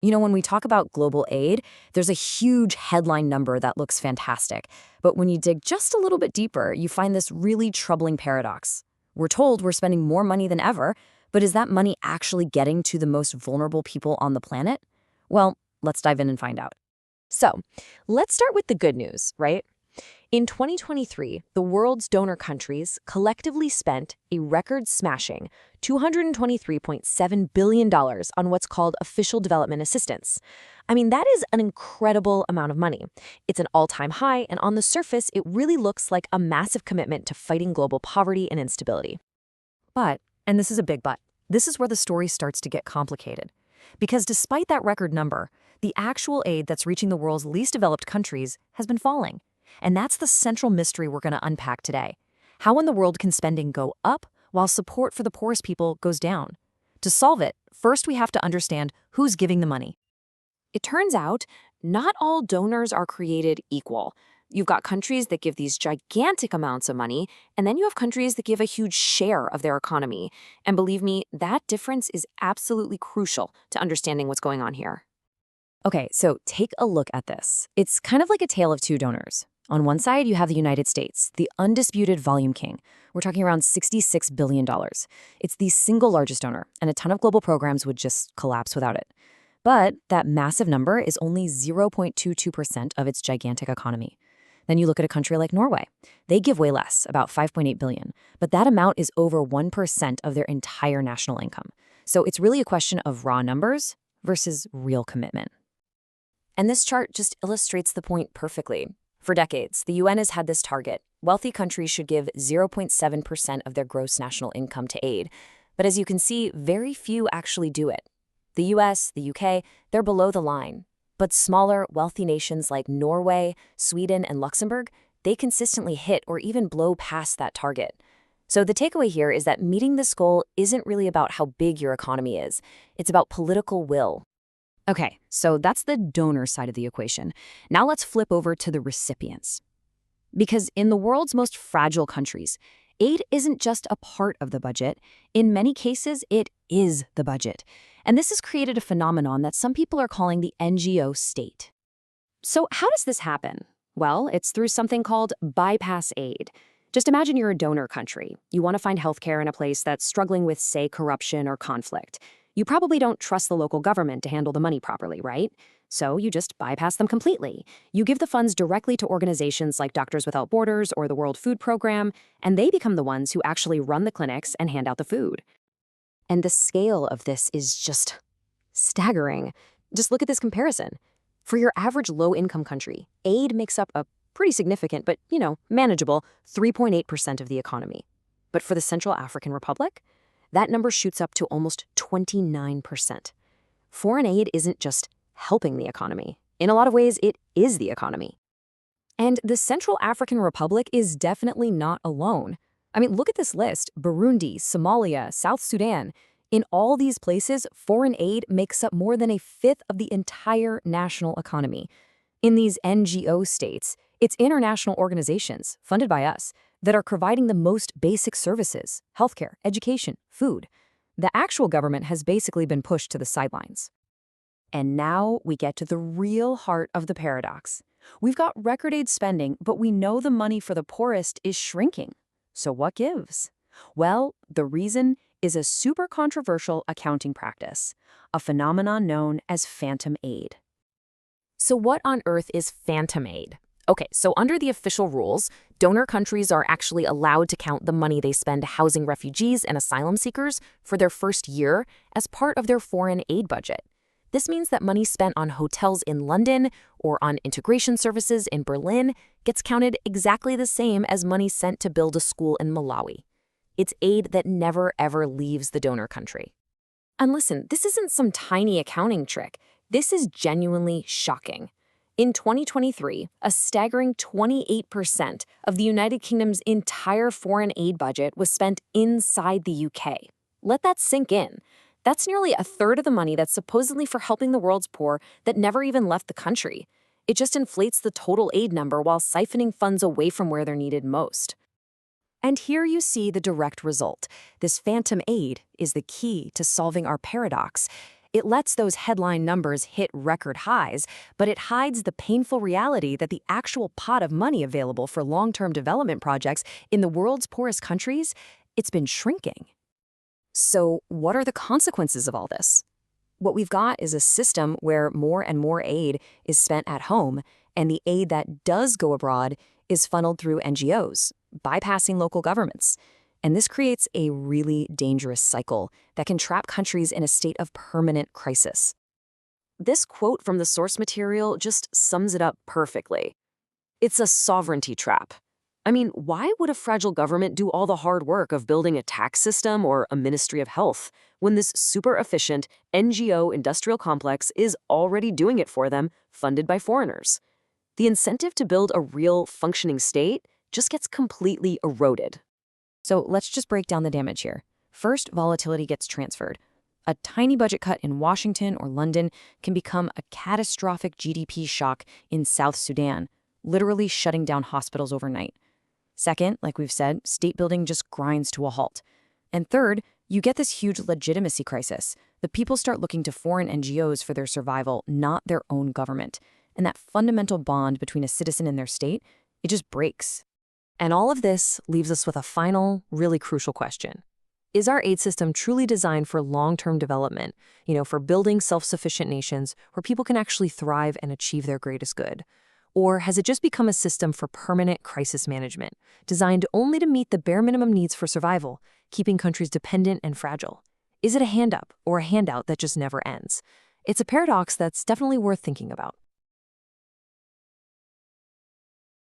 When we talk about global aid, there's a huge headline number that looks fantastic. But when you dig just a little bit deeper, you find this really troubling paradox. We're told we're spending more money than ever, but is that money actually getting to the most vulnerable people on the planet? Well, let's dive in and find out. So, let's start with the good news, right? In 2023, the world's donor countries collectively spent a record-smashing $223.7 billion on what's called official development assistance. I mean, that is an incredible amount of money. It's an all-time high, and on the surface, it really looks like a massive commitment to fighting global poverty and instability. But, and this is a big but, this is where the story starts to get complicated. Because despite that record number, the actual aid that's reaching the world's least developed countries has been falling. And that's the central mystery we're going to unpack today. How in the world can spending go up while support for the poorest people goes down? To solve it, first we have to understand who's giving the money. It turns out, not all donors are created equal. You've got countries that give these gigantic amounts of money, and then you have countries that give a huge share of their economy. And believe me, that difference is absolutely crucial to understanding what's going on here. Okay, so take a look at this. It's kind of like a tale of two donors. On one side, you have the United States, the undisputed volume king. We're talking around $66 billion. It's the single largest donor, and a ton of global programs would just collapse without it. But that massive number is only 0.22% of its gigantic economy. Then you look at a country like Norway. They give way less, about $5.8 billion, but that amount is over 1% of their entire national income. So it's really a question of raw numbers versus real commitment. And this chart just illustrates the point perfectly. For decades, the UN has had this target. Wealthy countries should give 0.7% of their gross national income to aid. But as you can see, very few actually do it. The US, the UK, they're below the line. But smaller, wealthy nations like Norway, Sweden, and Luxembourg, they consistently hit or even blow past that target. So the takeaway here is that meeting this goal isn't really about how big your economy is. It's about political will. Okay, so that's the donor side of the equation. Now let's flip over to the recipients. Because in the world's most fragile countries, aid isn't just a part of the budget. In many cases, it is the budget. And this has created a phenomenon that some people are calling the NGO state. So how does this happen? Well, it's through something called bypass aid. Just imagine you're a donor country. You want to find healthcare in a place that's struggling with, say, corruption or conflict. You probably don't trust the local government to handle the money properly, right? So you just bypass them completely. You give the funds directly to organizations like Doctors Without Borders or the World Food Program, and they become the ones who actually run the clinics and hand out the food. And the scale of this is just staggering. Just look at this comparison. For your average low-income country, aid makes up a pretty significant, but, manageable 3.8% of the economy. But for the Central African Republic, that number shoots up to almost 29%. Foreign aid isn't just helping the economy. In a lot of ways, it is the economy. And the Central African Republic is definitely not alone. I mean, look at this list: Burundi, Somalia, South Sudan. In all these places, foreign aid makes up more than a fifth of the entire national economy. In these NGO states, it's international organizations, funded by us, that are providing the most basic services: healthcare, education, food. The actual government has basically been pushed to the sidelines. And now we get to the real heart of the paradox. We've got record aid spending, but we know the money for the poorest is shrinking. So what gives? Well, the reason is a super controversial accounting practice, a phenomenon known as phantom aid. So what on earth is phantom aid? Okay, so under the official rules, donor countries are actually allowed to count the money they spend housing refugees and asylum seekers for their first year as part of their foreign aid budget. This means that money spent on hotels in London or on integration services in Berlin gets counted exactly the same as money sent to build a school in Malawi. It's aid that never ever leaves the donor country. And listen, this isn't some tiny accounting trick. This is genuinely shocking. In 2023, a staggering 28% of the United Kingdom's entire foreign aid budget was spent inside the UK. Let that sink in. That's nearly a third of the money that's supposedly for helping the world's poor that never even left the country. It just inflates the total aid number while siphoning funds away from where they're needed most. And here you see the direct result. This phantom aid is the key to solving our paradox. It lets those headline numbers hit record highs, but it hides the painful reality that the actual pot of money available for long-term development projects in the world's poorest countries, it's been shrinking. So, what are the consequences of all this? What we've got is a system where more and more aid is spent at home, and the aid that does go abroad is funneled through NGOs, bypassing local governments. And this creates a really dangerous cycle that can trap countries in a state of permanent crisis. This quote from the source material just sums it up perfectly. It's a sovereignty trap. I mean, why would a fragile government do all the hard work of building a tax system or a Ministry of Health when this super efficient NGO industrial complex is already doing it for them, funded by foreigners? The incentive to build a real functioning state just gets completely eroded. So let's just break down the damage here. First, volatility gets transferred. A tiny budget cut in Washington or London can become a catastrophic GDP shock in South Sudan, literally shutting down hospitals overnight. Second, like we've said, state building just grinds to a halt. And third, you get this huge legitimacy crisis. The people start looking to foreign NGOs for their survival, not their own government. And that fundamental bond between a citizen and their state, it just breaks. And all of this leaves us with a final, really crucial question. Is our aid system truly designed for long-term development, for building self-sufficient nations where people can actually thrive and achieve their greatest good? Or has it just become a system for permanent crisis management, designed only to meet the bare minimum needs for survival, keeping countries dependent and fragile? Is it a hand-up or a handout that just never ends? It's a paradox that's definitely worth thinking about.